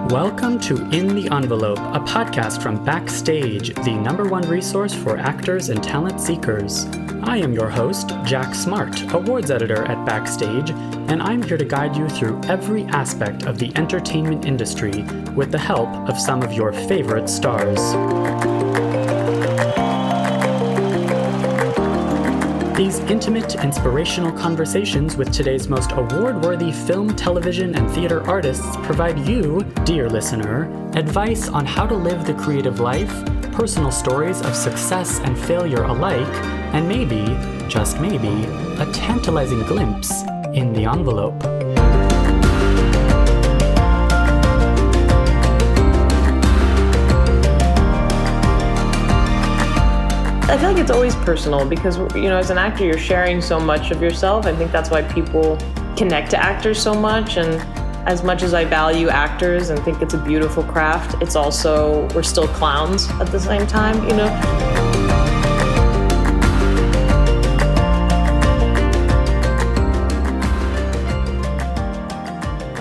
Welcome to In the Envelope, a podcast from Backstage, the #1 resource for actors and talent seekers. I am your host, Jack Smart, awards editor at Backstage, and I'm here to guide you through every aspect of the entertainment industry with the help of some of your favorite stars. These intimate, inspirational conversations with today's most award-worthy film, television, and theater artists provide you, dear listener, advice on how to live the creative life, personal stories of success and failure alike, and maybe, just maybe, a tantalizing glimpse in the envelope. I feel like it's always personal because, as an actor, you're sharing so much of yourself. I think that's why people connect to actors so much. And as much as I value actors and think it's a beautiful craft, it's also, we're still clowns at the same time,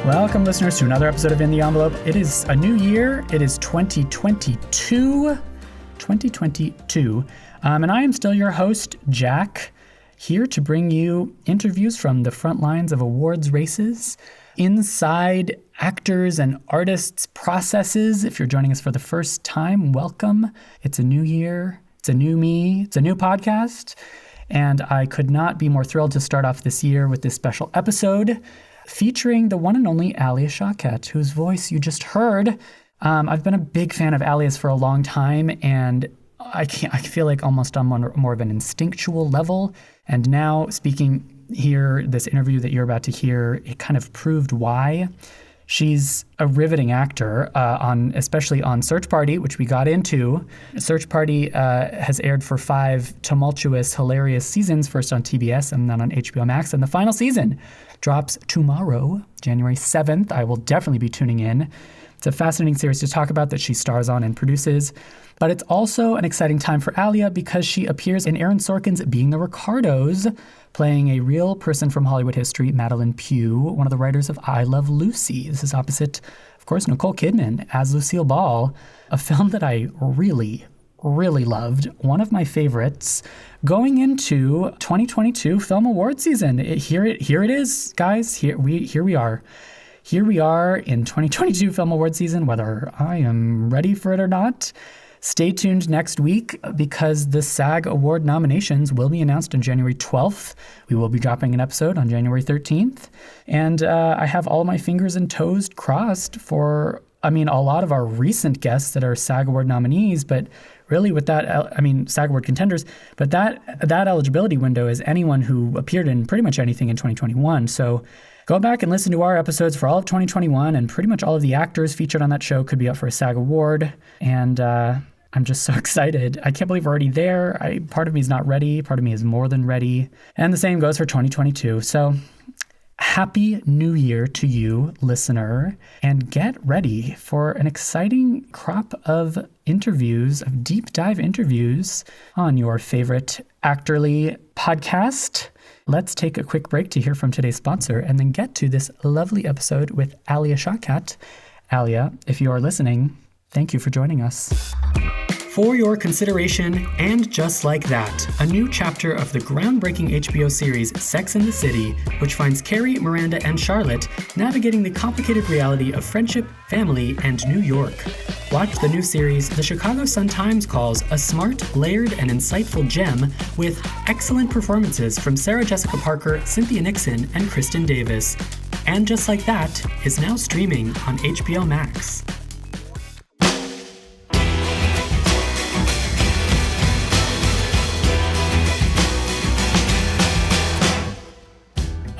Welcome, listeners, to another episode of In the Envelope. It is a new year. It is 2022. And I am still your host, Jack, here to bring you interviews from the front lines of awards races, inside actors and artists' processes. If you're joining us for the first time, welcome. It's a new year. It's a new me. It's a new podcast. And I could not be more thrilled to start off this year with this special episode featuring the one and only Alia Shawkat, whose voice you just heard. I've been a big fan of Alia's for a long time, and I feel like almost on more of an instinctual level. And now speaking here, this interview that you're about to hear, it kind of proved why. She's a riveting actor, especially on Search Party, which we got into. Search Party has aired for 5 tumultuous, hilarious seasons, first on TBS and then on HBO Max. And the final season drops tomorrow, January 7th. I will definitely be tuning in. It's a fascinating series to talk about that she stars on and produces. But it's also an exciting time for Alia because she appears in Aaron Sorkin's Being the Ricardos, playing a real person from Hollywood history, Madeline Pugh, one of the writers of I Love Lucy. This is opposite, of course, Nicole Kidman as Lucille Ball, a film that I really, really loved. One of my favorites going into 2022 Film Award season. Here it is, guys. Here we are. Here we are in 2022 Film Award season, whether I am ready for it or not. Stay tuned next week because the Sag Award Nominations will be announced on January 12th. We will be dropping an episode on January 13th. And I have all my fingers and toes crossed for, a lot of our recent guests that are Sag Award nominees, but really with that, Sag Award contenders, but that eligibility window is anyone who appeared in pretty much anything in 2021. So go back and listen to our episodes for all of 2021, and pretty much all of the actors featured on that show could be up for a SAG Award. And I'm just so excited. I can't believe we're already there. Part of me is not ready. Part of me is more than ready. And the same goes for 2022. So happy New Year to you, listener, and get ready for an exciting crop of interviews, of deep dive interviews on your favorite actorly podcast. Let's take a quick break to hear from today's sponsor and then get to this lovely episode with Alia Shawkat. Alia, if you are listening, thank you for joining us. For your consideration, and just like that, a new chapter of the groundbreaking HBO series Sex and the City, which finds Carrie, Miranda, and Charlotte navigating the complicated reality of friendship, family, and New York. Watch the new series the Chicago Sun-Times calls a smart, layered, and insightful gem with excellent performances from Sarah Jessica Parker, Cynthia Nixon, and Kristen Davis. And Just Like That is now streaming on HBO Max.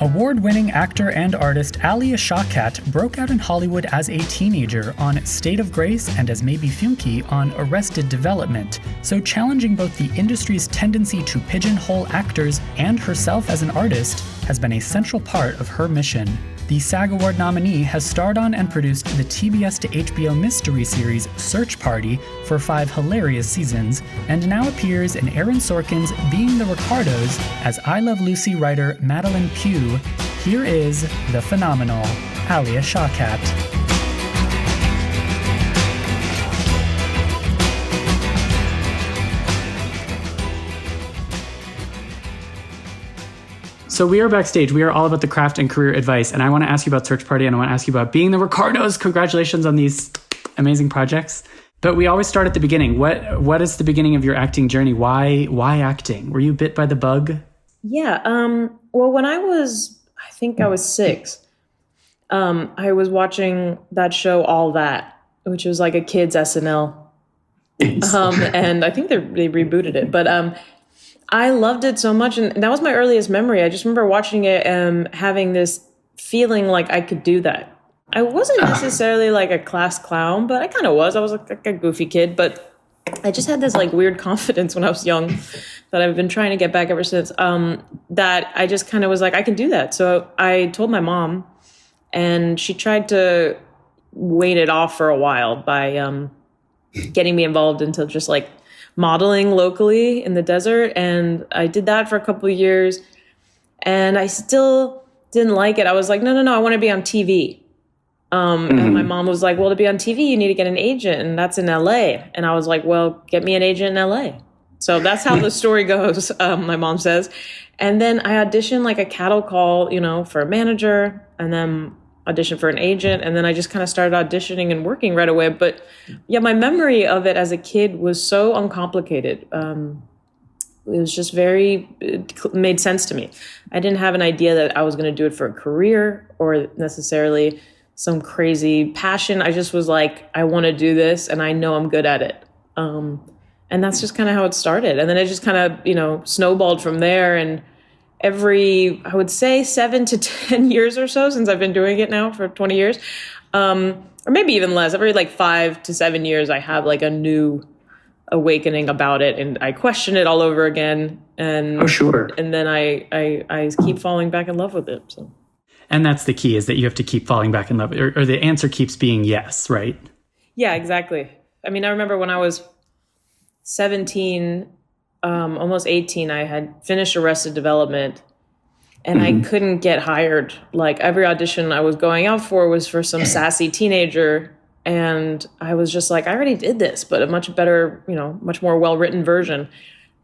Award-winning actor and artist Alia Shawkat broke out in Hollywood as a teenager on State of Grace and as Maybe Funke on Arrested Development, so challenging both the industry's tendency to pigeonhole actors and herself as an artist has been a central part of her mission. The Sag Award nominee has starred on and produced the TBS to HBO mystery series Search Party for 5 hilarious seasons, and now appears in Aaron Sorkin's Being the Ricardos as I Love Lucy writer Madeline Pugh. Here is the phenomenal Alia Shawkat. So we are Backstage. We are all about the craft and career advice. And I want to ask you about Search Party, and I want to ask you about Being the Ricardos. Congratulations on these amazing projects. But we always start at the beginning. What is the beginning of your acting journey? Why acting? Were you bit by the bug? Yeah. Well, when I think I was 6, I was watching that show, All That, which was like a kid's SNL. And I think they rebooted it. But I loved it so much. And that was my earliest memory. I just remember watching it and having this feeling like I could do that. I wasn't necessarily like a class clown, but I kind of was. I was like a goofy kid, but I just had this like weird confidence when I was young that I've been trying to get back ever since, that I just kind of was like, I can do that. So I told my mom, and she tried to wait it off for a while by getting me involved into just like modeling locally in the desert. And I did that for a couple of years, and I still didn't like it. I was like, no, I want to be on TV. And my mom was like, well, to be on TV, you need to get an agent, and that's in LA. And I was like, well, get me an agent in LA. So that's how the story goes, my mom says. And then I auditioned like a cattle call, for a manager, and then auditioned for an agent. And then I just kind of started auditioning and working right away. But yeah, my memory of it as a kid was so uncomplicated. It was just it made sense to me. I didn't have an idea that I was going to do it for a career or necessarily some crazy passion. I just was like, I want to do this, and I know I'm good at it. And that's just kind of how it started. And then it just kind of, snowballed from there. And every, I would say 7 to 10 years or so, since I've been doing it now for 20 years, or maybe even less, every like 5 to 7 years, I have like a new awakening about it, and I question it all over again. And And then I keep falling back in love with it. So. And that's the key, is that you have to keep falling back in love, or the answer keeps being yes, right? Yeah, exactly. I mean, I remember when I was 17, almost 18, I had finished Arrested Development, and I couldn't get hired. Like, every audition I was going out for was for some sassy teenager, and I was just like, I already did this, but a much better, much more well-written version.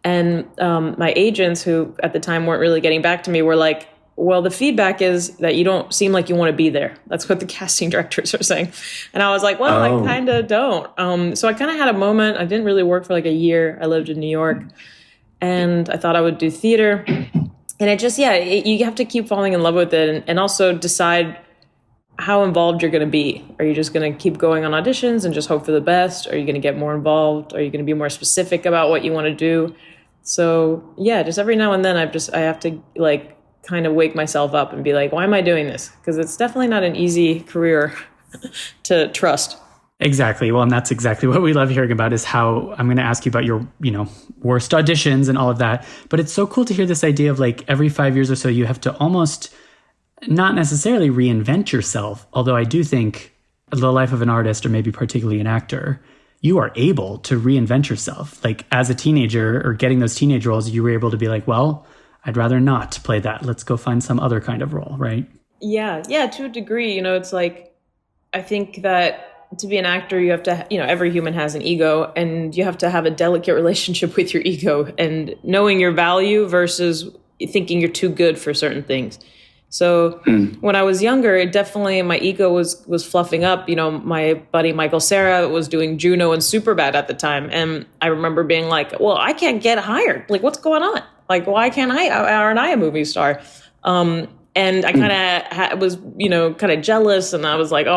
And my agents, who at the time weren't really getting back to me, were like, well, the feedback is that you don't seem like you want to be there. That's what the casting directors are saying. And I was like, well, I kind of don't. So I kind of had a moment. I didn't really work for like a year. I lived in New York, and I thought I would do theater. And it just, you have to keep falling in love with it, and also decide how involved you're going to be. Are you just going to keep going on auditions and just hope for the best? Are you going to get more involved? Are you going to be more specific about what you want to do? So yeah, just every now and then I have to like kind of wake myself up and be like, why am I doing this? Because it's definitely not an easy career to trust. Exactly. Well, and that's exactly what we love hearing about, is how I'm going to ask you about your, worst auditions and all of that. But it's so cool to hear this idea of like every 5 years or so, you have to almost not necessarily reinvent yourself. Although I do think the life of an artist, or maybe particularly an actor, you are able to reinvent yourself. Like as a teenager, or getting those teenage roles, you were able to be like, well, I'd rather not play that. Let's go find some other kind of role, right? Yeah, to a degree. It's like, I think that to be an actor, you have to, every human has an ego, and you have to have a delicate relationship with your ego, and knowing your value versus thinking you're too good for certain things. So when I was younger, it definitely, my ego was fluffing up. My buddy Michael Cera was doing Juno and Superbad at the time. And I remember being like, well, I can't get hired. Like, what's going on? Like, why aren't I a movie star? And I kind of was, kind of jealous. And I was like,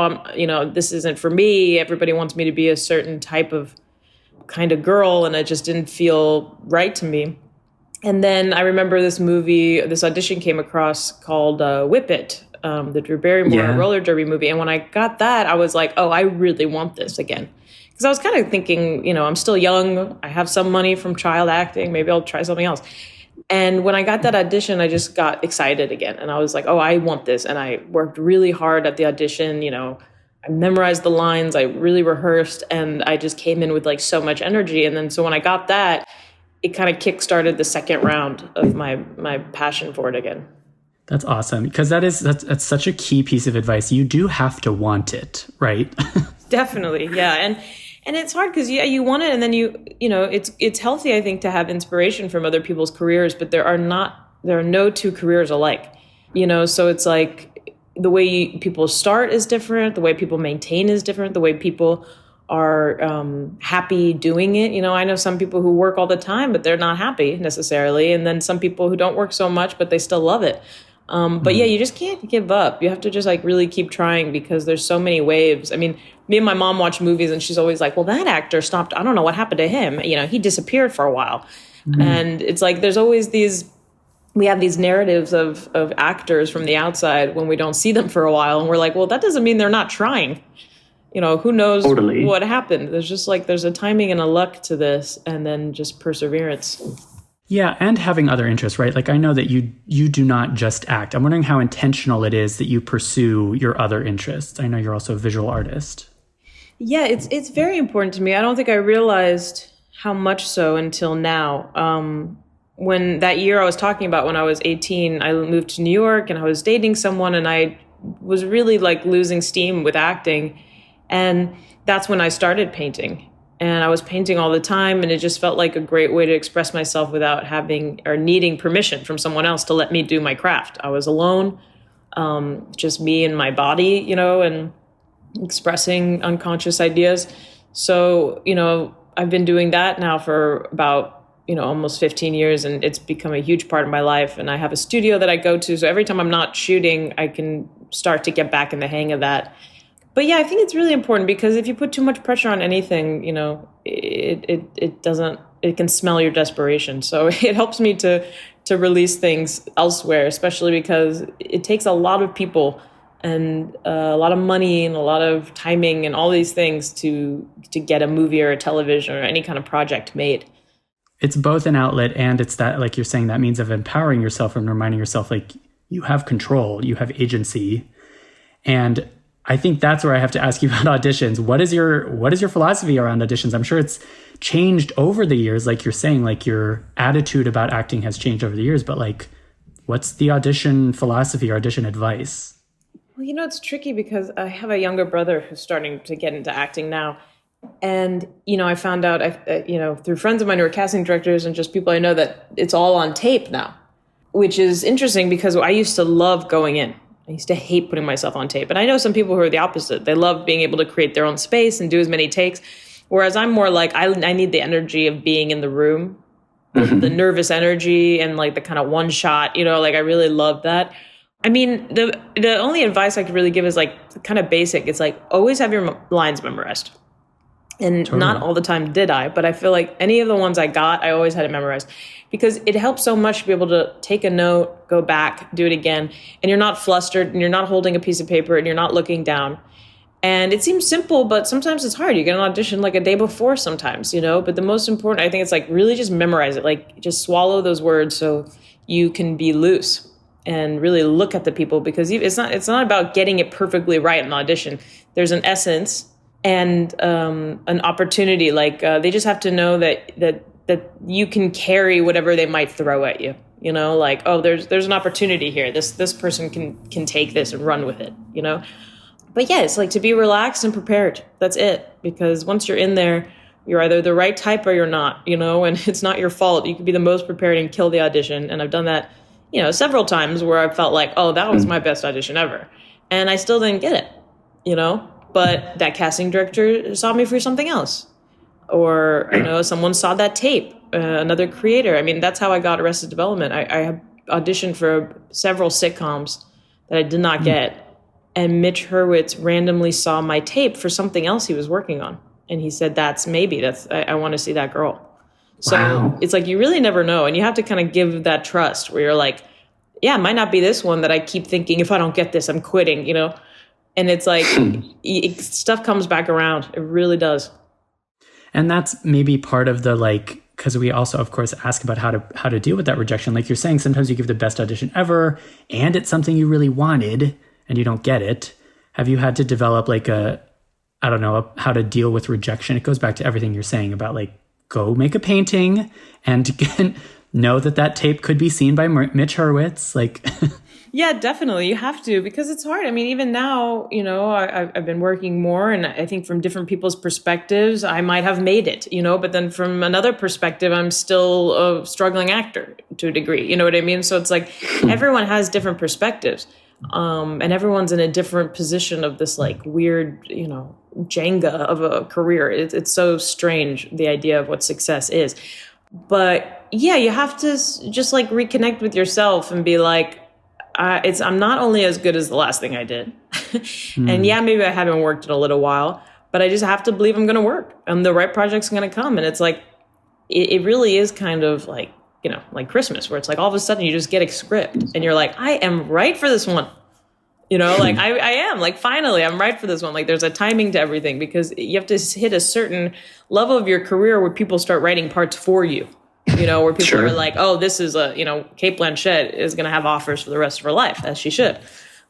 this isn't for me. Everybody wants me to be a certain type of kind of girl. And it just didn't feel right to me. And then I remember this audition came across called Whip It, the Drew Barrymore roller derby movie. And when I got that, I was like, oh, I really want this again. Because I was kind of thinking, I'm still young. I have some money from child acting. Maybe I'll try something else. And when I got that audition, I just got excited again. And I was like, oh, I want this. And I worked really hard at the audition. I memorized the lines. I really rehearsed. And I just came in with like so much energy. And then so when I got that, it kind of kickstarted the second round of my passion for it again. That's awesome. Because that's such a key piece of advice. You do have to want it, right? Definitely. Yeah. And it's hard because you want it, and then it's healthy, I think, to have inspiration from other people's careers, but there are not There are no two careers alike, so it's like the way people start is different. The way people maintain is different. The way people are happy doing it. I know some people who work all the time, but they're not happy necessarily. And then some people who don't work so much, but they still love it. But yeah, you just can't give up. You have to just like really keep trying because there's so many waves. I mean, me and my mom watch movies and she's always like, well, that actor stopped. I don't know what happened to him. He disappeared for a while. And it's like, there's always we have these narratives of actors from the outside when we don't see them for a while. And we're like, well, that doesn't mean they're not trying. Who knows what happened? There's just like, there's a timing and a luck to this, and then just perseverance. Yeah, and having other interests, right? Like I know that you do not just act. I'm wondering how intentional it is that you pursue your other interests. I know you're also a visual artist. Yeah, it's very important to me. I don't think I realized how much so until now. When that year I was talking about, when I was 18, I moved to New York and I was dating someone and I was really like losing steam with acting. And that's when I started painting. And I was painting all the time, and it just felt like a great way to express myself without having or needing permission from someone else to let me do my craft. I was alone, just me and my body, and expressing unconscious ideas. So, I've been doing that now for about, almost 15 years, and it's become a huge part of my life. And I have a studio that I go to. So every time I'm not shooting, I can start to get back in the hang of that. But yeah, I think it's really important because if you put too much pressure on anything, it can smell your desperation. So it helps me to release things elsewhere, especially because it takes a lot of people and a lot of money and a lot of timing and all these things to get a movie or a television or any kind of project made. It's both an outlet and it's that, like you're saying, that means of empowering yourself and reminding yourself like you have control, you have agency. And I think that's where I have to ask you about auditions. What is your philosophy around auditions? I'm sure it's changed over the years, like you're saying, like your attitude about acting has changed over the years, but like, what's the audition philosophy or audition advice? Well, it's tricky because I have a younger brother who's starting to get into acting now. And, I found out, through friends of mine who are casting directors and just people I know, that it's all on tape now, which is interesting because I used to love going in. I used to hate putting myself on tape. And I know some people who are the opposite. They love being able to create their own space and do as many takes. Whereas I'm more like, I need the energy of being in the room, the nervous energy and like the kind of one shot, like I really love that. I mean, the only advice I could really give is like kind of basic. It's like, always have your lines memorized. And totally. Not all the time did I, but I feel like any of the ones I got, I always had it memorized because it helps so much to be able to take a note, go back, do it again. And you're not flustered and you're not holding a piece of paper and you're not looking down. And it seems simple, but sometimes it's hard. You get an audition like a day before sometimes, but the most important, I think it's like really just memorize it. Like just swallow those words so you can be loose and really look at the people because it's not about getting it perfectly right in an audition. There's an essence and an opportunity. Like they just have to know that you can carry whatever they might throw at you. Like, oh, there's an opportunity here. This person can take this and run with it. But yeah, it's like to be relaxed and prepared. That's it. Because once you're in there, you're either the right type or you're not. And it's not your fault. You could be the most prepared and kill the audition. And I've done that, several times where I felt like, oh, that was my best audition ever, and I still didn't get it. But that casting director saw me for something else. Or, someone saw that tape, another creator. I mean, that's how I got Arrested Development. I auditioned for several sitcoms that I did not get. And Mitch Hurwitz randomly saw my tape for something else he was working on. And he said, I want to see that girl. So wow. It's like, you really never know. And you have to kind of give that trust where you're like, yeah, it might not be this one that I keep thinking, if I don't get this, I'm quitting, And it's like, stuff comes back around. It really does. And that's maybe part of the, because we also, of course, ask about how to deal with that rejection. Like you're saying, sometimes you give the best audition ever, and it's something you really wanted, and you don't get it. Have you had to develop how to deal with rejection? It goes back to everything you're saying about go make a painting and know that tape could be seen by Mitch Hurwitz. Yeah, definitely. You have to, because it's hard. I mean, even now, I've been working more, and I think from different people's perspectives, I might have made it, but then from another perspective, I'm still a struggling actor to a degree. You know what I mean? So it's like everyone has different perspectives. And everyone's in a different position of this like weird, Jenga of a career. It's so strange, the idea of what success is. But yeah, you have to just like reconnect with yourself and be like, I'm not only as good as the last thing I did. And yeah, maybe I haven't worked in a little while, but I just have to believe I'm going to work and the right project's going to come. And it's like, it really is kind of like, like Christmas, where it's like all of a sudden you just get a script and you're like, I am right for this one. Like I am like, finally, I'm right for this one. Like there's a timing to everything, because you have to hit a certain level of your career where people start writing parts for you, where people are like, oh, this is Cate Blanchett is going to have offers for the rest of her life, as she should.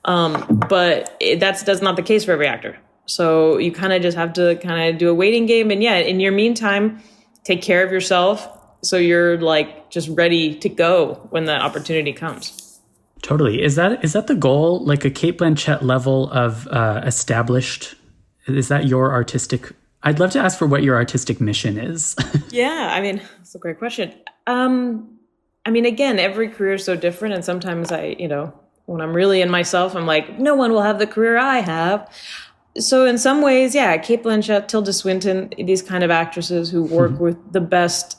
But that's not the case for every actor. So you kind of just have to kind of do a waiting game. And yeah, in your meantime, take care of yourself, so you're like just ready to go when the opportunity comes. Totally. Is that the goal? Like a Cate Blanchett level of established? Is that your artistic? I'd love to ask for what your artistic mission is. Yeah, I mean, that's a great question. I mean, again, every career is so different, and sometimes when I'm really in myself, I'm like, no one will have the career I have. So in some ways, yeah, Cate Blanchett, Tilda Swinton, these kind of actresses who work with the best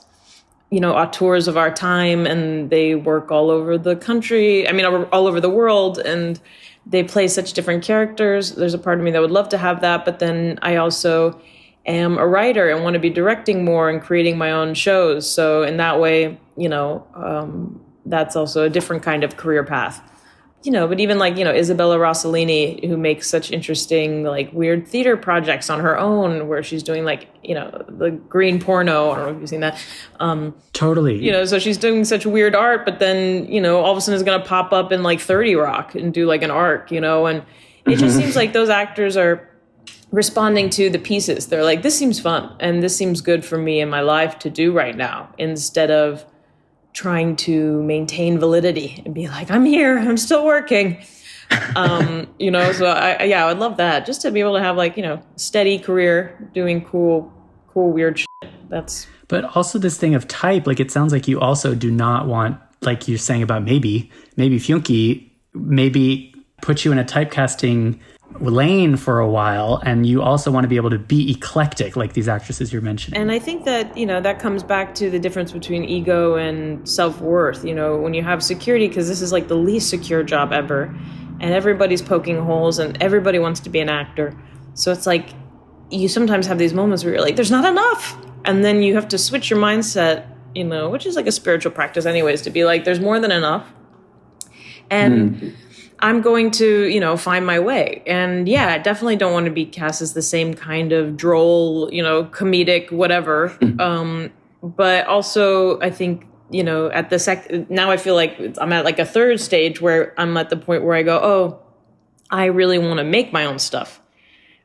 auteurs of our time, and they work all over the country. I mean, all over the world, and they play such different characters. There's a part of me that would love to have that, but then I also am a writer and want to be directing more and creating my own shows. So in that way, that's also a different kind of career path. But even like, Isabella Rossellini, who makes such interesting, like weird theater projects on her own, where she's doing like, the green porno. I don't know if you've seen that. Totally. So she's doing such weird art, but then, all of a sudden is going to pop up in like 30 Rock and do like an arc, and it just seems like those actors are responding to the pieces. They're like, this seems fun and this seems good for me in my life to do right now, instead of trying to maintain validity and be like, I'm here, I'm still working. So I would love that, just to be able to have like, steady career doing cool, weird shit. But also this thing of type, like it sounds like you also do not want, like you're saying about maybe Funke, maybe put you in a typecasting lane for a while, and you also want to be able to be eclectic like these actresses you're mentioning. And I think that that comes back to the difference between ego and self-worth. When you have security, because this is like the least secure job ever, and everybody's poking holes and everybody wants to be an actor, so it's like you sometimes have these moments where you're like, there's not enough, and then you have to switch your mindset, which is like a spiritual practice anyways, to be like, there's more than enough, and I'm going to, find my way. And yeah, I definitely don't want to be cast as the same kind of droll, comedic, whatever. But also I think, at the now I feel like I'm at like a third stage where I'm at the point where I go, oh, I really want to make my own stuff.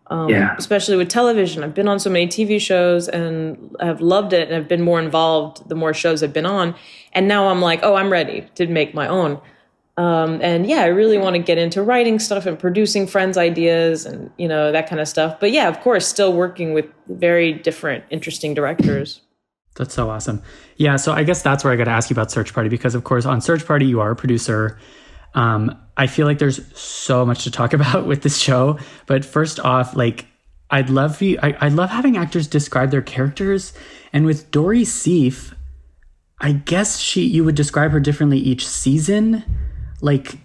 Especially with television. I've been on so many TV shows and I've loved it, and I've been more involved the more shows I've been on. And now I'm like, oh, I'm ready to make my own. And yeah, I really want to get into writing stuff and producing friends' ideas and, that kind of stuff. But yeah, of course, still working with very different, interesting directors. That's so awesome. Yeah, so I guess that's where I got to ask you about Search Party, because of course on Search Party, you are a producer. I feel like there's so much to talk about with this show. But first off, like, I love having actors describe their characters. And with Dory Seif, I guess you would describe her differently each season. Like,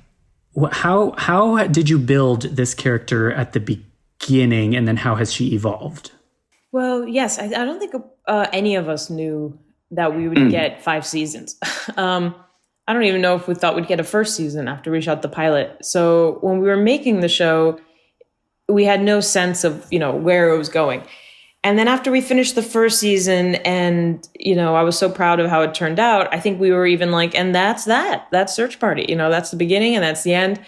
how did you build this character at the beginning, and then how has she evolved? Well, yes, I don't think any of us knew that we would get 5 seasons. I don't even know if we thought we'd get a first season after we shot the pilot. So when we were making the show, we had no sense of, where it was going. And then after we finished the first season and, I was so proud of how it turned out, I think we were even like, and that's Search Party, that's the beginning and that's the end.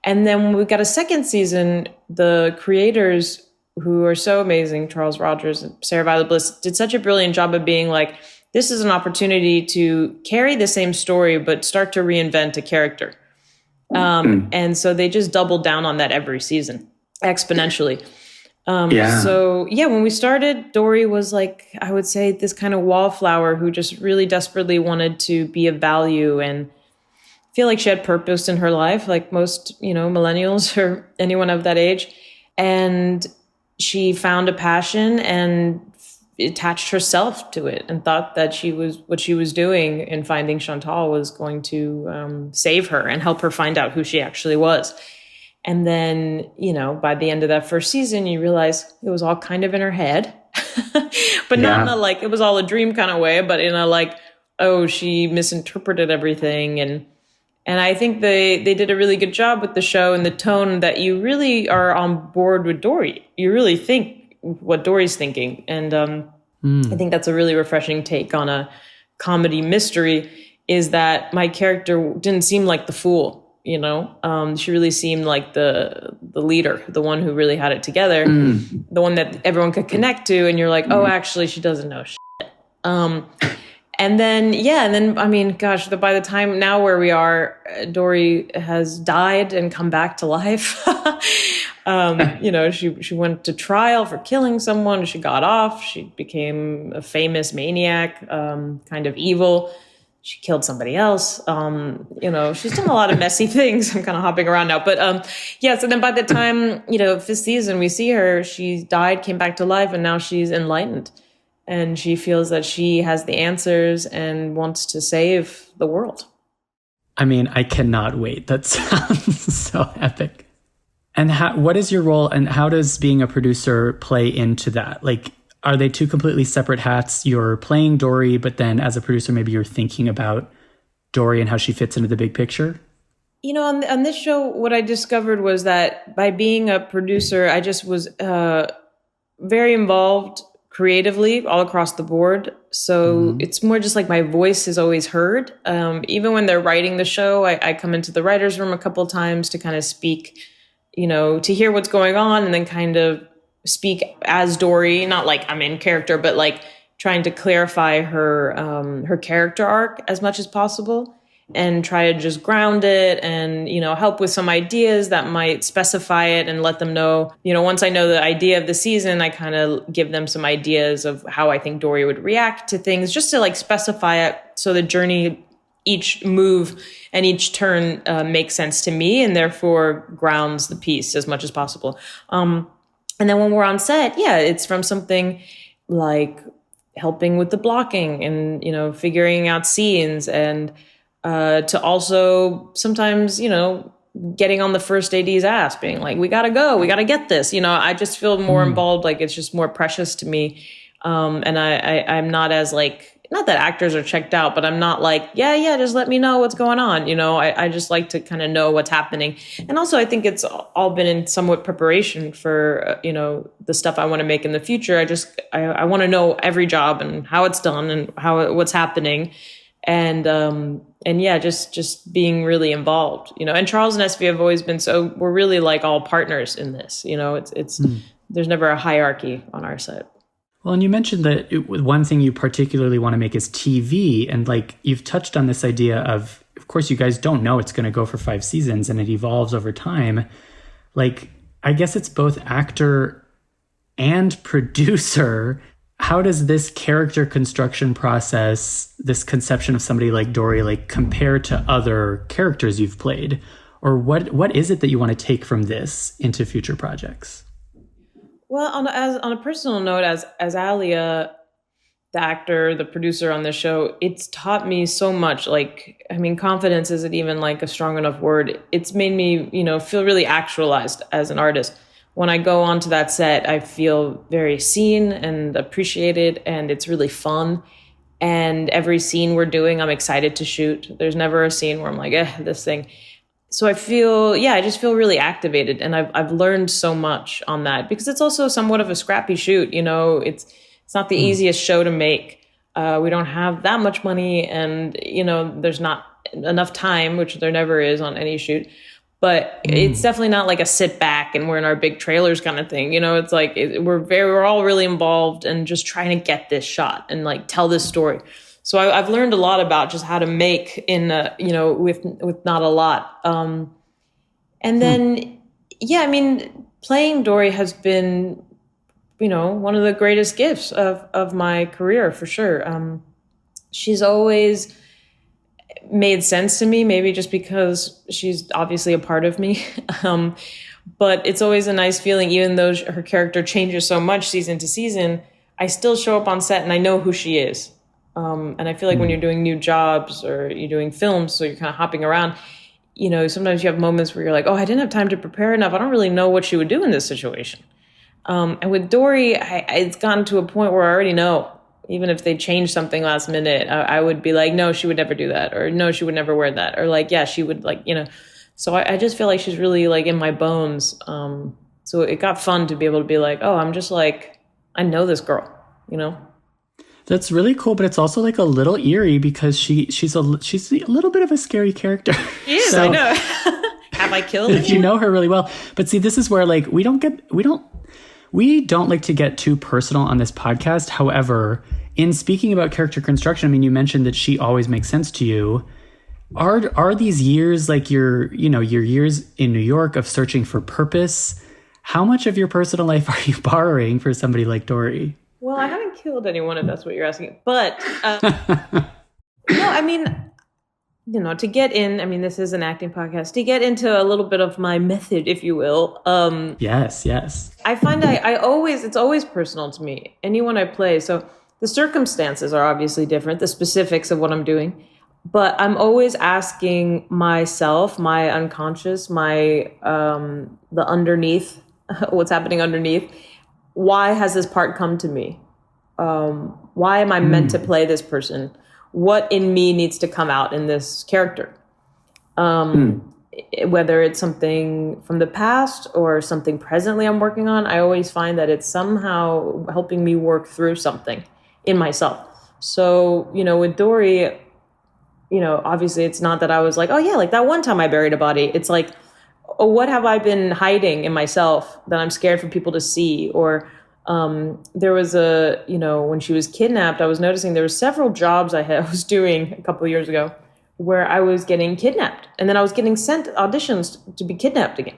And then when we got a second season, the creators, who are so amazing, Charles Rogers and Sarah Violet Bliss, did such a brilliant job of being like, this is an opportunity to carry the same story, but start to reinvent a character. And so they just doubled down on that every season exponentially. So yeah, when we started, Dory was like, I would say, this kind of wallflower who just really desperately wanted to be of value and feel like she had purpose in her life, like most, millennials or anyone of that age. And she found a passion and attached herself to it and thought that what she was doing in finding Chantal was going to save her and help her find out who she actually was. And then, by the end of that first season, you realize it was all kind of in her head, but not in a like, it was all a dream kind of way, but in a like, oh, she misinterpreted everything. And I think they did a really good job with the show and the tone that you really are on board with Dory. You really think what Dory's thinking. And I think that's a really refreshing take on a comedy mystery, is that my character didn't seem like the fool. She really seemed like the leader, the one who really had it together, the one that everyone could connect to. And you're like, oh, actually, she doesn't know shit. And then, I mean, gosh, by the time now where we are, Dory has died and come back to life. She went to trial for killing someone. She got off. She became a famous maniac, kind of evil. She killed somebody else. She's done a lot of messy things. I'm kind of hopping around now. But so then by the time, fifth season, we see her, she died, came back to life, and now she's enlightened. And she feels that she has the answers and wants to save the world. I mean, I cannot wait. That sounds so epic. And what is your role, and how does being a producer play into that? Like, are they two completely separate hats? You're playing Dory, but then as a producer, maybe you're thinking about Dory and how she fits into the big picture? On this show, what I discovered was that by being a producer, I just was very involved creatively all across the board. So it's more just like my voice is always heard. Even when they're writing the show, I come into the writer's room a couple of times to kind of speak, to hear what's going on, and then kind of speak as Dory, not like I'm in character, but like trying to clarify her character arc as much as possible, and try to just ground it and, help with some ideas that might specify it and let them know, once I know the idea of the season, I kind of give them some ideas of how I think Dory would react to things, just to like specify it so the journey, each move and each turn makes sense to me, and therefore grounds the piece as much as possible. And then when we're on set, it's from something like helping with the blocking and, figuring out scenes, and to also sometimes, getting on the first AD's ass, being like, we got to go, we got to get this. I just feel more involved, like it's just more precious to me. And I'm not as like, not that actors are checked out, but I'm not like, just let me know what's going on. I just like to kind of know what's happening. And also I think it's all been in somewhat preparation for, the stuff I want to make in the future. I want to know every job and how it's done and what's happening. And just being really involved, and Charles and Esvie have always been, we're really like all partners in this, there's never a hierarchy on our set. Well, and you mentioned that one thing you particularly want to make is TV. And like, you've touched on this idea of course, you guys don't know it's going to go for 5 seasons and it evolves over time. Like, I guess it's both actor and producer. How does this character construction process, this conception of somebody like Dory, like compare to other characters you've played? Or what is it that you want to take from this into future projects? Well, on a personal note, as Alia, the actor, the producer on the show, it's taught me so much. Like, I mean, confidence isn't even like a strong enough word. It's made me, feel really actualized as an artist. When I go onto that set, I feel very seen and appreciated, and it's really fun. And every scene we're doing, I'm excited to shoot. There's never a scene where I'm like, this thing. So I just feel really activated, and I've learned so much on that, because it's also somewhat of a scrappy shoot. It's not the easiest show to make. We don't have that much money, and there's not enough time, which there never is on any shoot. But it's definitely not like a sit back and we're in our big trailers kind of thing. It's like we're all really involved and just trying to get this shot and like tell this story. So I've learned a lot about just how to make in, with not a lot. And then, playing Dory has been, one of the greatest gifts of my career, for sure. She's always made sense to me, maybe just because she's obviously a part of me. But it's always a nice feeling, even though her character changes so much season to season, I still show up on set and I know who she is. And I feel like when you're doing new jobs or you're doing films, so you're kind of hopping around, sometimes you have moments where you're like, oh, I didn't have time to prepare enough. I don't really know what she would do in this situation. And with Dory, it's gotten to a point where I already know. Even if they change something last minute, I would be like, no, she would never do that. Or no, she would never wear that. Or like, yeah, she would So I just feel like she's really like in my bones. So it got fun to be able to be like, oh, I'm just like, I know this girl, That's really cool, but it's also like a little eerie because she's a little bit of a scary character. She is, I know. Have I killed anyone? You know her really well. But see, this is where like we don't like to get too personal on this podcast. However, in speaking about character construction, I mean, you mentioned that she always makes sense to you. Are these years like your years in New York of searching for purpose? How much of your personal life are you borrowing for somebody like Dory? Well, I haven't killed anyone, if that's what you're asking. But no, I mean, to get in, this is an acting podcast, to get into a little bit of my method, if you will. Yes. I find it's always personal to me, anyone I play. So the circumstances are obviously different, the specifics of what I'm doing. But I'm always asking myself, my unconscious, the underneath, what's happening underneath. Why has this part come to me? Why am I meant to play this person? What in me needs to come out in this character? Whether it's something from the past or something presently I'm working on, I always find that it's somehow helping me work through something in myself. So, with Dory, obviously it's not that I was like, oh yeah, like that one time I buried a body. It's like, oh, what have I been hiding in myself that I'm scared for people to see? Or there was when she was kidnapped, I was noticing there were several jobs I was doing a couple of years ago where I was getting kidnapped. And then I was getting sent auditions to be kidnapped again.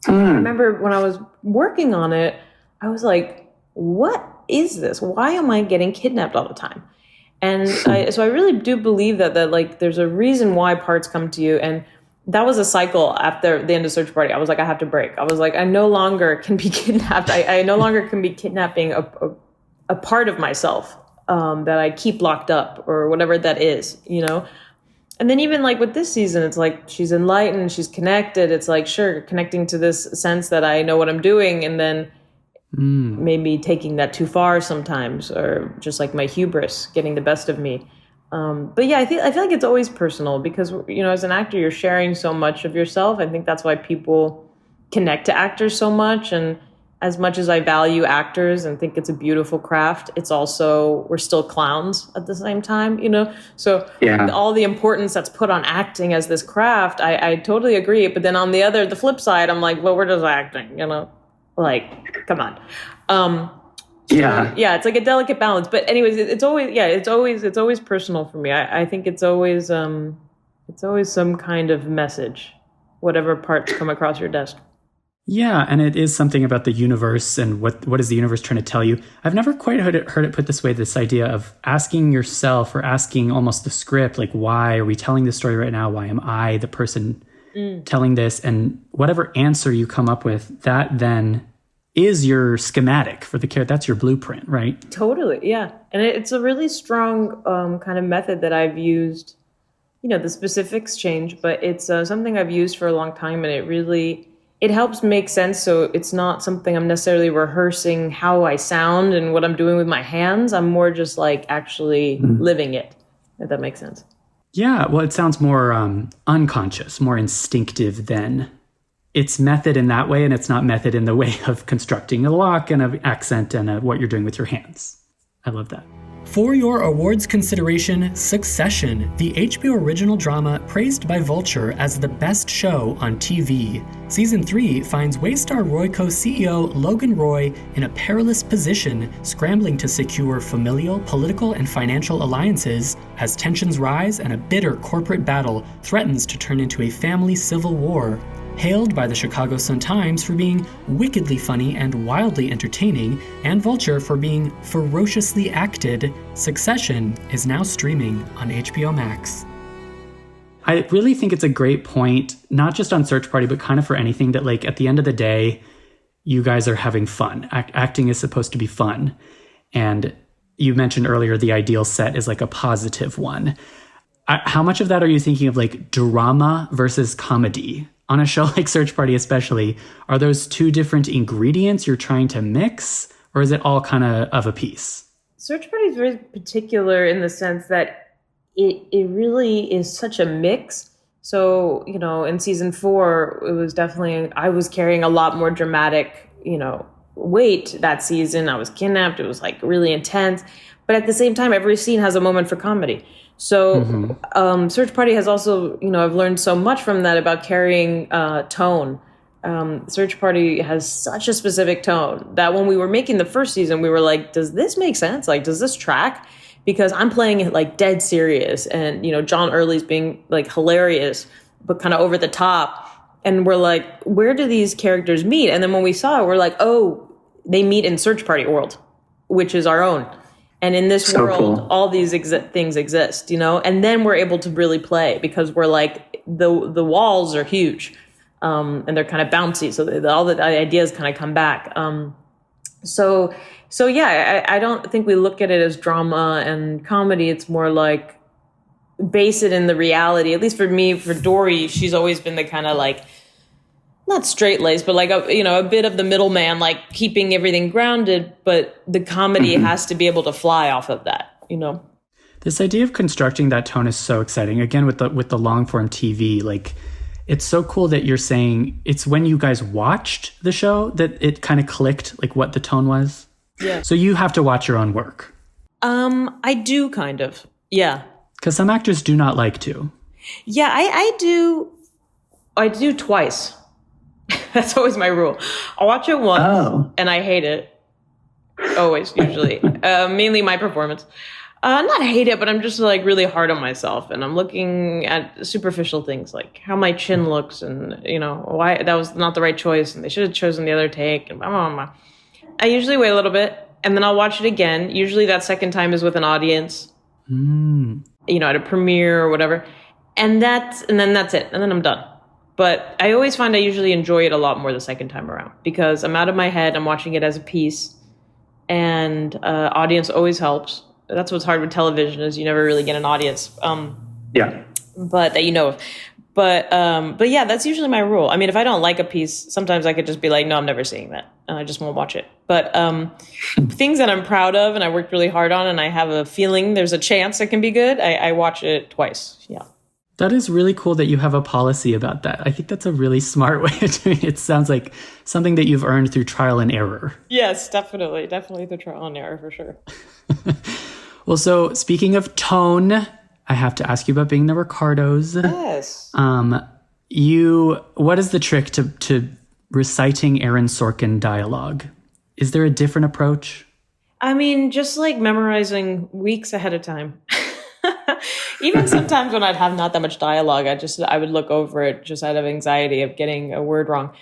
I remember when I was working on it, I was like, what is this? Why am I getting kidnapped all the time? And so I really do believe that like there's a reason why parts come to you. And that was a cycle after the end of Search Party. I was like, I have to break. I was like, I no longer can be kidnapped. I no longer can be kidnapping a part of myself that I keep locked up or whatever that is, And then even like with this season, it's like she's enlightened, she's connected. It's like, sure, connecting to this sense that I know what I'm doing, and then maybe taking that too far sometimes, or just like my hubris getting the best of me. But yeah, I feel like it's always personal because, as an actor, you're sharing so much of yourself. I think that's why people connect to actors so much. And as much as I value actors and think it's a beautiful craft, it's also, we're still clowns at the same time, So all the importance that's put on acting as this craft, I totally agree. But then on the flip side, I'm like, well, where does acting, Like, come on. It's like a delicate balance. But anyways, it's always personal for me. I think it's always some kind of message, whatever parts come across your desk. Yeah, and it is something about the universe and what is the universe trying to tell you. I've never quite heard it put this way, this idea of asking yourself or asking almost the script, like, why are we telling this story right now? Why am I the person telling this? And whatever answer you come up with, that then is your schematic for the character. That's your blueprint, right? Totally, yeah. And it's a really strong kind of method that I've used. The specifics change, but it's something I've used for a long time, and it helps make sense. So it's not something I'm necessarily rehearsing how I sound and what I'm doing with my hands. I'm more just like actually living it, if that makes sense. Yeah, well, it sounds more unconscious, more instinctive than it's method in that way, and it's not method in the way of constructing a lock and an accent and what you're doing with your hands. I love that. For your awards consideration, Succession, the HBO original drama praised by Vulture as the best show on TV. Season 3 finds Waystar Royco CEO Logan Roy in a perilous position, scrambling to secure familial, political, and financial alliances as tensions rise and a bitter corporate battle threatens to turn into a family civil war. Hailed by the Chicago Sun-Times for being wickedly funny and wildly entertaining, and Vulture for being ferociously acted, Succession is now streaming on HBO Max. I really think it's a great point, not just on Search Party, but kind of for anything that, like, at the end of the day, you guys are having fun. Acting is supposed to be fun. And you mentioned earlier the ideal set is like a positive one. How much of that are you thinking of, like, drama versus comedy? On a show like Search Party especially, are those two different ingredients you're trying to mix, or is it all kind of a piece? Search Party is very particular in the sense that it really is such a mix. So, you know, in season 4, it was definitely, I was carrying a lot more dramatic, you know, weight that season. I was kidnapped. It was like really intense. But at the same time, every scene has a moment for comedy. So Search Party has also, you know, I've learned so much from that about carrying tone. Search Party has such a specific tone that when we were making the first season, we were like, does this make sense? Like, does this track? Because I'm playing it like dead serious. And, you know, John Early's being like hilarious, but kind of over the top. And we're like, where do these characters meet? And then when we saw it, we're like, oh, they meet in Search Party world, which is our own. And in this world, all these things exist, you know? And then we're able to really play because we're like, the walls are huge and they're kind of bouncy. So all the ideas kind of come back. So yeah, I don't think we look at it as drama and comedy. It's more like base it in the reality. At least for me, for Dory, she's always been the kind of like, not straight-laced, but like a bit of the middleman, like keeping everything grounded, but the comedy has to be able to fly off of that, you know? This idea of constructing that tone is so exciting. Again, with the long-form TV, like, it's so cool that you're saying it's when you guys watched the show that it kind of clicked, like, what the tone was. Yeah. So you have to watch your own work. I do kind of, yeah. Because some actors do not like to. Yeah, I do twice. That's always my rule. I'll watch it once, and I hate it. Always, usually. Mainly my performance. Not hate it, but I'm just like really hard on myself. And I'm looking at superficial things like how my chin looks and, you know, why that was not the right choice. And they should have chosen the other take. And blah, blah, blah. I usually wait a little bit and then I'll watch it again. Usually that second time is with an audience, you know, at a premiere or whatever. And then that's it. And then I'm done. But I always find I usually enjoy it a lot more the second time around because I'm out of my head. I'm watching it as a piece, and audience always helps. That's what's hard with television is you never really get an audience. Yeah. But that you know of. But yeah, that's usually my rule. I mean, if I don't like a piece, sometimes I could just be like, no, I'm never seeing that, and I just won't watch it. But things that I'm proud of and I worked really hard on, and I have a feeling there's a chance it can be good, I watch it twice. Yeah. That is really cool that you have a policy about that. I think that's a really smart way of doing it. It sounds like something that you've earned through trial and error. Yes, definitely. Definitely through trial and error for sure. Well, so speaking of tone, I have to ask you about being the Ricardos. Yes. What is the trick to reciting Aaron Sorkin dialogue? Is there a different approach? I mean, just like memorizing weeks ahead of time. Even sometimes when I'd have not that much dialogue, I would look over it just out of anxiety of getting a word wrong.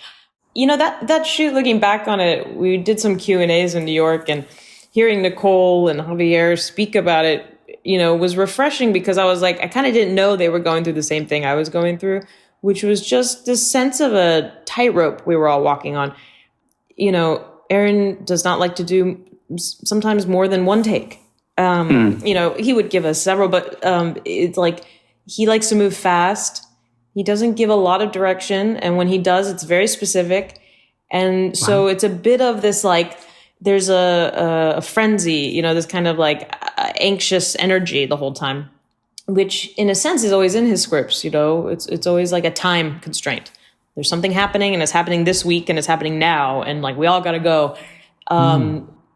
You know, that shoot, looking back on it, we did some Q&As in New York, and hearing Nicole and Javier speak about it, you know, was refreshing because I was like, I kind of didn't know they were going through the same thing I was going through, which was just this sense of a tightrope we were all walking on. You know, Aaron does not like to do sometimes more than one take. You know, he would give us several, but it's like he likes to move fast. He doesn't give a lot of direction. And when he does, it's very specific. And so it's a bit of this, like, there's a frenzy, you know, this kind of like anxious energy the whole time, which in a sense is always in his scripts. You know, it's always like a time constraint. There's something happening and it's happening this week and it's happening now. And like, we all got to go.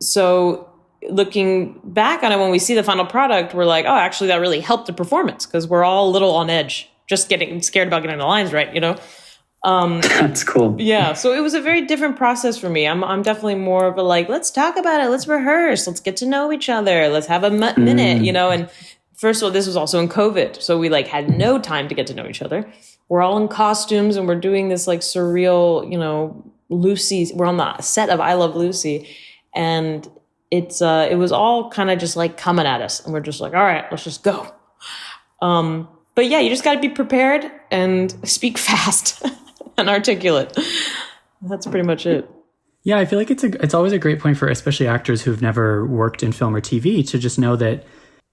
So looking back on it, when we see the final product, we're like, oh, actually, that really helped the performance because we're all a little on edge, just getting scared about getting the lines right, That's cool. Yeah, so it was a very different process for me. I'm definitely more of a like, let's talk about it, let's rehearse, let's get to know each other, let's have a minute, And first of all, this was also in COVID, so we like had no time to get to know each other. We're all in costumes and we're doing this like surreal, Lucy. We're on the set of I Love Lucy, and it was all kind of just like coming at us, and we're just like, all right, let's just go. But yeah, you just got to be prepared and speak fast and articulate. That's pretty much it. Yeah, I feel like it's always a great point for especially actors who've never worked in film or TV to just know that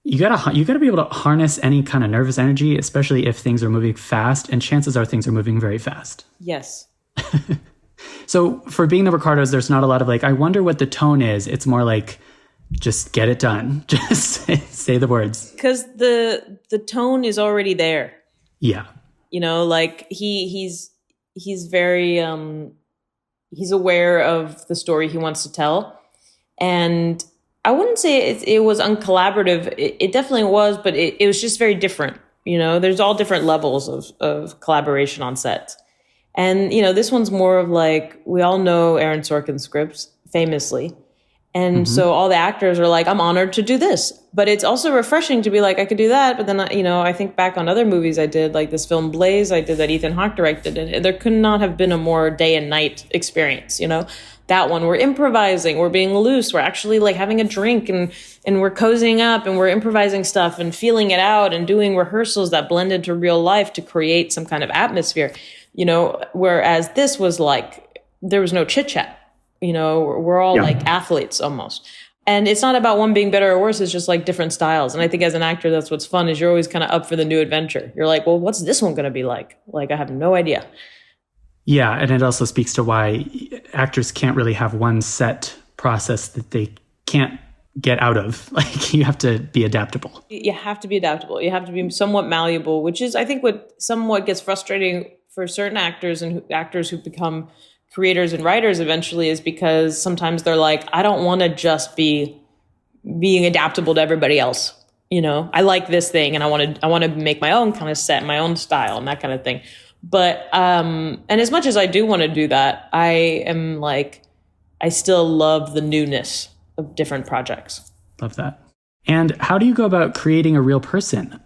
you gotta be able to harness any kind of nervous energy, especially if things are moving fast, and chances are things are moving very fast. Yes. So for being the Ricardos, there's not a lot of like, I wonder what the tone is. It's more like, just get it done. Just say the words. Because the tone is already there. Yeah. Like he's very he's aware of the story he wants to tell, and I wouldn't say it was uncollaborative. It definitely was, but it was just very different. There's all different levels of collaboration on set. And, this one's more of like, we all know Aaron Sorkin's scripts famously. And so all the actors are like, I'm honored to do this. But it's also refreshing to be like, I could do that. But then, I think back on other movies I did, like this film Blaze I did that Ethan Hawke directed. And there could not have been a more day and night experience, That one, we're improvising, we're being loose, we're actually like having a drink and we're cozying up and we're improvising stuff and feeling it out and doing rehearsals that blend into real life to create some kind of atmosphere, whereas this was like, there was no chit chat, we're all like athletes almost. And it's not about one being better or worse, it's just like different styles. And I think as an actor, that's what's fun is you're always kind of up for the new adventure. You're like, well, what's this one going to be like? Like, I have no idea. Yeah, and it also speaks to why actors can't really have one set process that they can't get out of. Like, you have to be adaptable. You have to be adaptable. You have to be somewhat malleable, which is, I think, what somewhat gets frustrating for certain actors and actors who become creators and writers eventually is because sometimes they're like, I don't want to just be being adaptable to everybody else. I like this thing and I want to make my own kind of set, my own style and that kind of thing. But, and as much as I do want to do that, I still love the newness of different projects. Love that. And how do you go about creating a real person?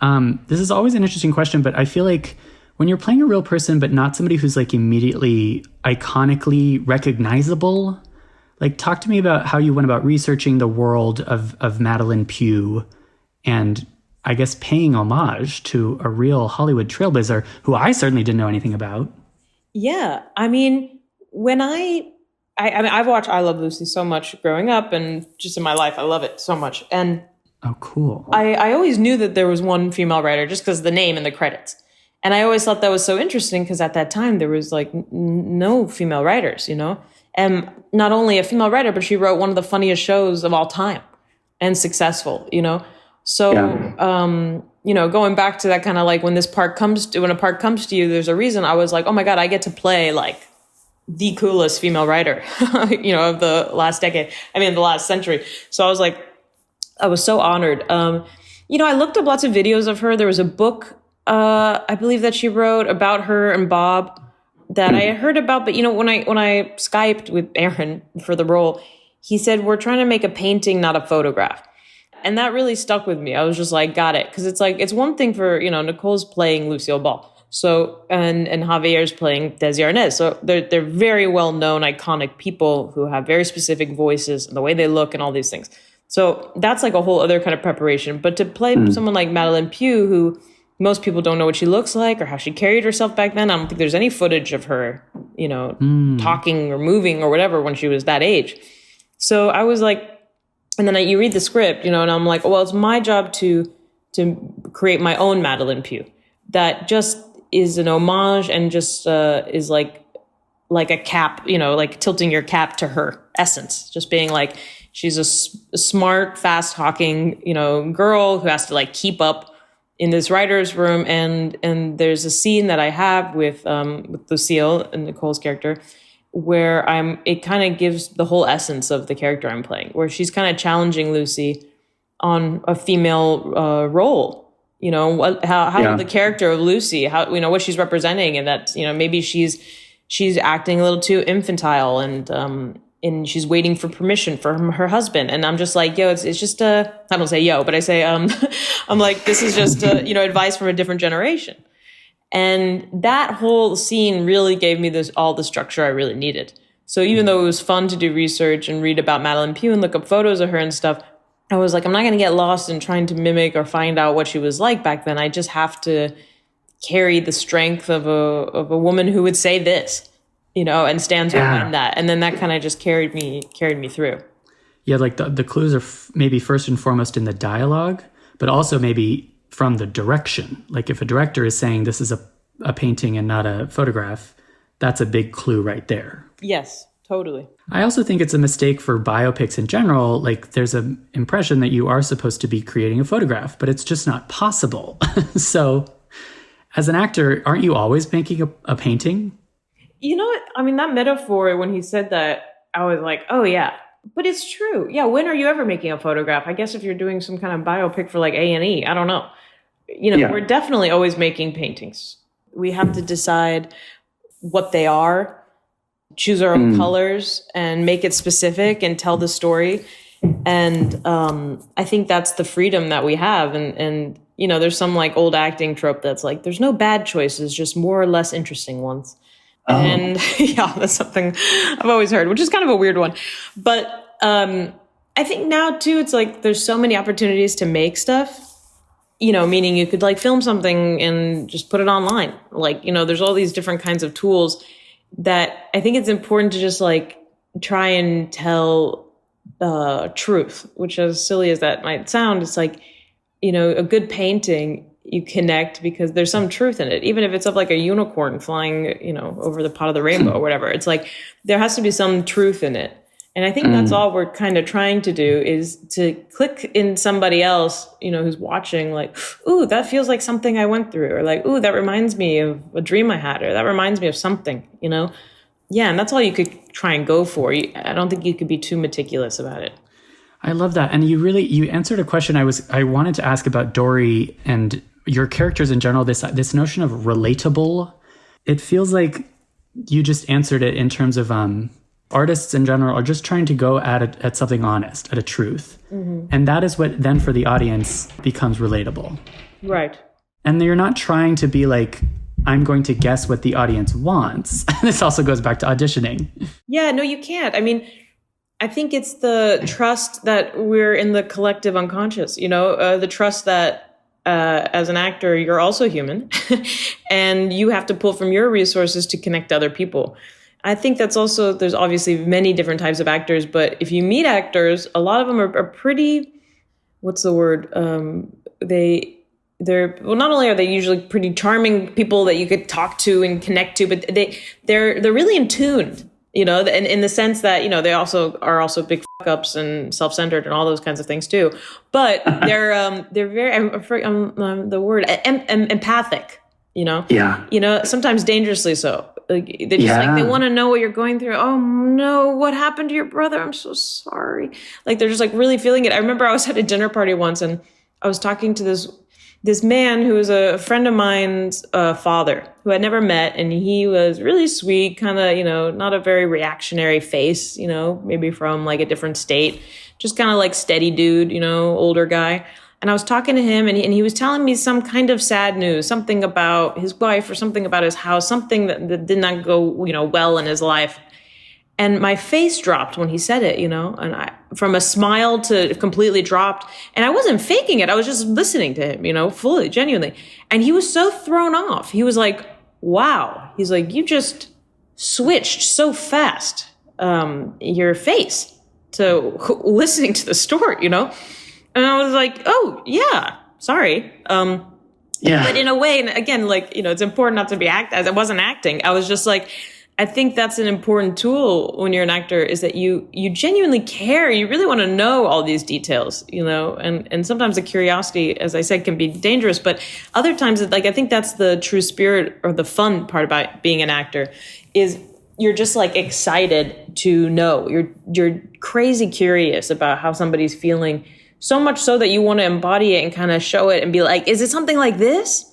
This is always an interesting question, but I feel like when you're playing a real person, but not somebody who's like immediately iconically recognizable, like talk to me about how you went about researching the world of Madeline Pugh and I guess paying homage to a real Hollywood trailblazer who I certainly didn't know anything about. Yeah. I mean, when I've watched I Love Lucy so much growing up and just in my life, I love it so much. And oh, cool. I always knew that there was one female writer just because of the name and the credits. And I always thought that was so interesting because at that time there was like no female writers, and not only a female writer, but she wrote one of the funniest shows of all time and successful, So, going back to that kind of like when a part comes to you, there's a reason. I was like, oh my God, I get to play like the coolest female writer, of the last decade. The last century. So I was like, I was so honored. I looked up lots of videos of her. There was a book, I believe that she wrote about her and Bob that I had heard about. But, when I Skyped with Aaron for the role, he said, we're trying to make a painting, not a photograph. And that really stuck with me. I was just like, got it. Because it's like, it's one thing for, Nicole's playing Lucille Ball. So, and Javier's playing Desi Arnaz. So they're very well-known, iconic people who have very specific voices and the way they look and all these things. So that's like a whole other kind of preparation. But to play someone like Madeline Pugh, who most people don't know what she looks like or how she carried herself back then. I don't think there's any footage of her, talking or moving or whatever when she was that age. So I was like, and then you read the script, and I'm like, well, it's my job to create my own Madeline Pugh that just is an homage and just is like a cap, like tilting your cap to her essence, just being like, she's a smart, fast talking, girl who has to like keep up in this writer's room. And there's a scene that I have with Lucille and Nicole's character. where it kind of gives the whole essence of the character I'm playing, where she's kind of challenging Lucy on a female role. You know, how the character of Lucy, how, you know, what she's representing, and that, you know, maybe she's acting a little too infantile, and she's waiting for permission from her husband. And I'm just like, yo, it's just I don't say yo, but I say, I'm like, this is just, you know, advice from a different generation. And that whole scene really gave me all the structure I really needed. So even though it was fun to do research and read about Madeleine Pugh and look up photos of her and stuff, I was like, I'm not going to get lost in trying to mimic or find out what she was like back then. I just have to carry the strength of a woman who would say this, you know, and stands behind that. And then that kind of just carried me through. Yeah, like the clues are maybe first and foremost in the dialogue, but also maybe from the direction. Like if a director is saying this is a painting and not a photograph, that's a big clue right there. Yes, totally. I also think it's a mistake for biopics in general. Like there's an impression that you are supposed to be creating a photograph, but it's just not possible. So as an actor, aren't you always making a painting? You know what? I mean, that metaphor, when he said that, I was like, oh yeah, but it's true. Yeah. When are you ever making a photograph? I guess if you're doing some kind of biopic for like A&E, I don't know. You know, we're definitely always making paintings. We have to decide what they are, choose our own colors, and make it specific and tell the story. And I think that's the freedom that we have. And you know, there's some like old acting trope that's like, there's no bad choices, just more or less interesting ones. Oh. And yeah, that's something I've always heard, which is kind of a weird one. But I think now too, it's like there's so many opportunities to make stuff. You know, meaning you could like film something and just put it online. Like, you know, there's all these different kinds of tools that I think it's important to just like try and tell truth, which, as silly as that might sound, it's like, you know, a good painting, you connect because there's some truth in it, even if it's of like a unicorn flying, you know, over the pot of the rainbow or whatever. It's like there has to be some truth in it. And I think that's all we're kind of trying to do, is to click in somebody else, you know, who's watching, like, ooh, that feels like something I went through, or like, ooh, that reminds me of a dream I had, or that reminds me of something, you know? Yeah, and that's all you could try and go for. I don't think you could be too meticulous about it. I love that. And you answered a question I wanted to ask about Dory and your characters in general, this notion of relatable. It feels like you just answered it in terms of artists in general are just trying to go at something honest, at a truth. Mm-hmm. And that is what then for the audience becomes relatable. Right. And you're not trying to be like, I'm going to guess what the audience wants. This also goes back to auditioning. Yeah, no, you can't. I mean, I think it's the trust that we're in the collective unconscious, you know, the trust that as an actor, you're also human and you have to pull from your resources to connect to other people. I think that's also, there's obviously many different types of actors, but if you meet actors, a lot of them are pretty, what's the word? They're not only are they usually pretty charming people that you could talk to and connect to, but they're really in tune, you know, in the sense that, you know, they also are big fuck ups and self-centered and all those kinds of things too. But they're very, the word empathic, you know? Yeah. You know, sometimes dangerously so. Like, they just like, they want to know what you're going through. Oh no, what happened to your brother? I'm so sorry. Like, they're just like really feeling it. I remember I was at a dinner party once and I was talking to this man who was a friend of mine's father who I'd never met. And he was really sweet, kind of, you know, not a very reactionary face, you know, maybe from like a different state, just kind of like steady dude, you know, older guy. And I was talking to him and he was telling me some kind of sad news, something about his wife or something about his house, something that did not go, you know, well in his life. And my face dropped when he said it, you know, and from a smile to completely dropped. And I wasn't faking it. I was just listening to him, you know, fully, genuinely. And he was so thrown off. He was like, wow. He's like, you just switched so fast, your face to listening to the story, you know? And I was like, oh, yeah, sorry. But in a way, and again, like, you know, it's important not to be as I wasn't acting. I was just like, I think that's an important tool when you're an actor, is that you genuinely care. You really want to know all these details, you know, and sometimes the curiosity, as I said, can be dangerous. But other times, like, I think that's the true spirit or the fun part about being an actor, is you're just like excited to know. You're crazy curious about how somebody's feeling, so much so that you want to embody it and kind of show it and be like, is it something like this?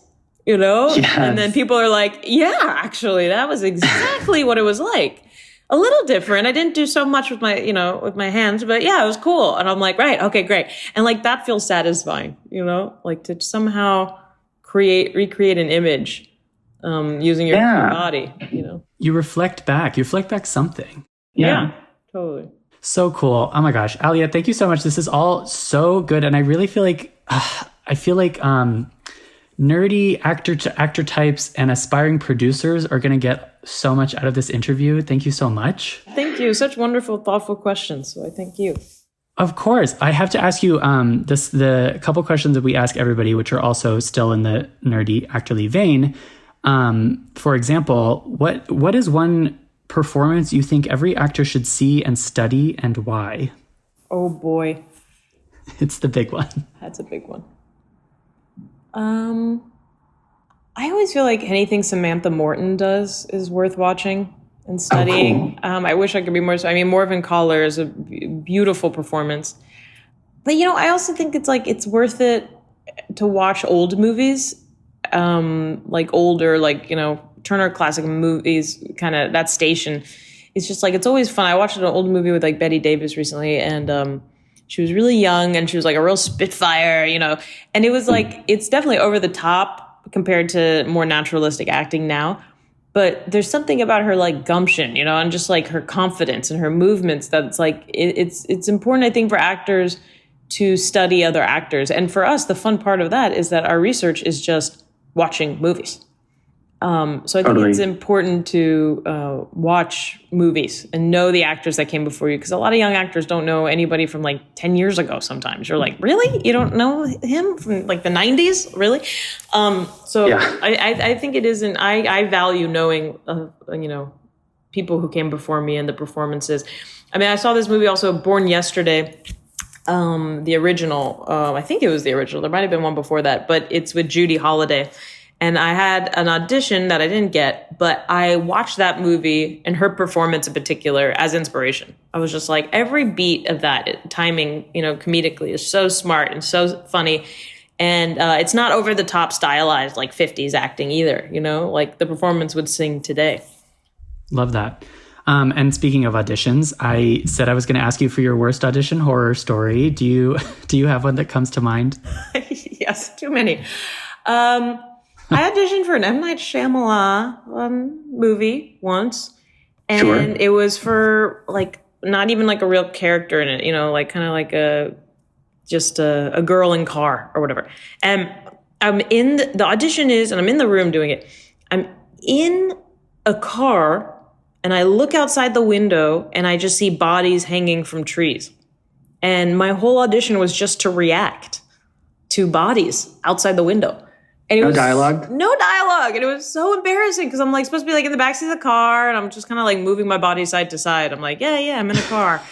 You know? Yes. And then people are like, yeah, actually, that was exactly what it was like. A little different. I didn't do so much with my hands, but yeah, it was cool. And I'm like, right, okay, great. And like that feels satisfying, like to somehow recreate an image using your body, You reflect back something. Yeah, totally. So cool. Oh my gosh. Alia, thank you so much. This is all so good. And I really feel like, nerdy actor types and aspiring producers are going to get so much out of this interview. Thank you so much. Thank you. Such wonderful, thoughtful questions. So I thank you. Of course. I have to ask you the couple questions that we ask everybody, which are also still in the nerdy actorly vein. For example, what is one performance you think every actor should see and study, and why? Oh boy. It's the big one. That's a big one. I always feel like anything Samantha Morton does is worth watching and studying. Oh, cool. I wish I could be more. Morven Caller is a beautiful performance. But, I also think it's worth it to watch old movies, like older, Turner Classic Movies, kind of that station. It's just it's always fun. I watched an old movie with Betty Davis recently, and she was really young and she was a real spitfire, and it was it's definitely over the top compared to more naturalistic acting now. But there's something about her gumption, and just her confidence and her movements that's it's important, I think, for actors to study other actors. And for us, the fun part of that is that our research is just watching movies. So I think it's important to watch movies and know the actors that came before you, because a lot of young actors don't know anybody from 10 years ago sometimes. You're like, really? You don't know him from the 90s? Really? I think it isn't. I value knowing, people who came before me and the performances. I saw this movie also, Born Yesterday, the original. I think it was the original. There might have been one before that, but it's with Judy Holliday. And I had an audition that I didn't get, but I watched that movie and her performance in particular as inspiration. I was just every beat of that timing, comedically is so smart and so funny. And it's not over the top stylized 50s acting either, the performance would sing today. Love that. And speaking of auditions, I said I was going to ask you for your worst audition horror story. Do you have one that comes to mind? Yes, too many. I auditioned for an M. Night Shyamalan movie once, and It was for not even a real character in it, a girl in car or whatever. And the audition is, and I'm in the room doing it. I'm in a car, and I look outside the window, and I just see bodies hanging from trees. And my whole audition was just to react to bodies outside the window. And it was dialogue? No dialogue. And it was so embarrassing because I'm supposed to be in the backseat of the car, and I'm just kind of moving my body side to side. I'm yeah, I'm in a car.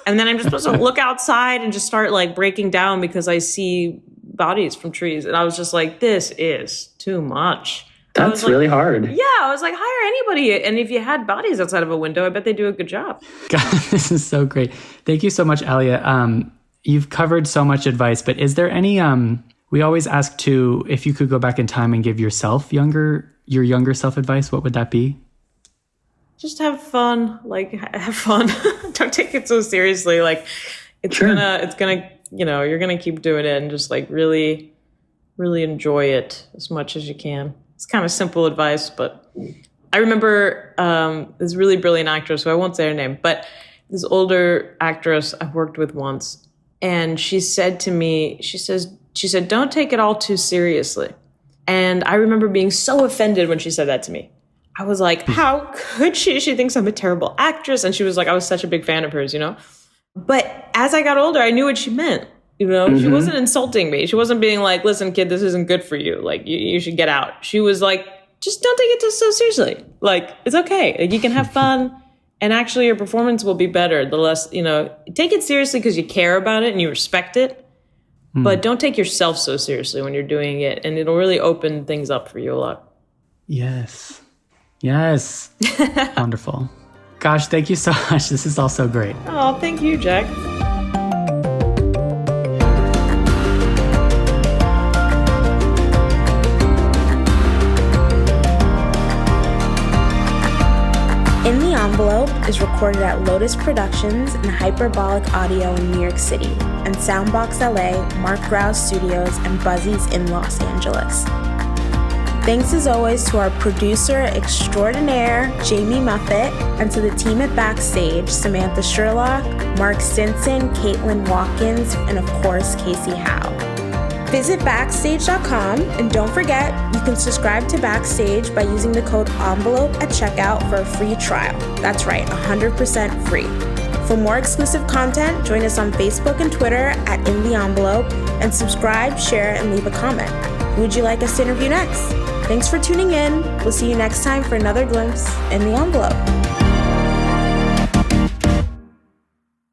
And then I'm just supposed to look outside and just start breaking down because I see bodies from trees. And I was just this is too much. That's really hard. Yeah, I was hire anybody. And if you had bodies outside of a window, I bet they do a good job. God, this is so great. Thank you so much, Alia. You've covered so much advice, but is there any... We always ask too, if you could go back in time and give your younger self advice, what would that be? Just have fun. Have fun. Don't take it so seriously. It's gonna, you're gonna keep doing it and just really, really enjoy it as much as you can. It's kind of simple advice, but I remember this really brilliant actress, who I won't say her name, but this older actress I worked with once, and she said to me, she said, don't take it all too seriously. And I remember being so offended when she said that to me. I was how could she? She thinks I'm a terrible actress. And she was I was such a big fan of hers, But as I got older, I knew what she meant. Mm-hmm. She wasn't insulting me. She wasn't being listen, kid, this isn't good for you. You should get out. She was just don't take it so seriously. It's okay. You can have fun. And actually your performance will be better. The less, take it seriously because you care about it and you respect it. But don't take yourself so seriously when you're doing it, and it'll really open things up for you a lot. Yes. Wonderful. Gosh, thank you so much. This is all so great. Oh, thank you, Jack. In the Envelope is recorded at Lotus Productions and Hyperbolic Audio in New York City, and Soundbox LA, Mark Grouse Studios, and Buzzies in Los Angeles. Thanks as always to our producer extraordinaire, Jamie Muffett, and to the team at Backstage, Samantha Sherlock, Mark Stinson, Caitlin Watkins, and of course, Kasey Howe. Visit Backstage.com, and don't forget, you can subscribe to Backstage by using the code ENVELOPE at checkout for a free trial. That's right, 100% free. For more exclusive content, join us on Facebook and Twitter at In the Envelope, and subscribe, share, and leave a comment. Who would you like us to interview next? Thanks for tuning in. We'll see you next time for another glimpse in the envelope.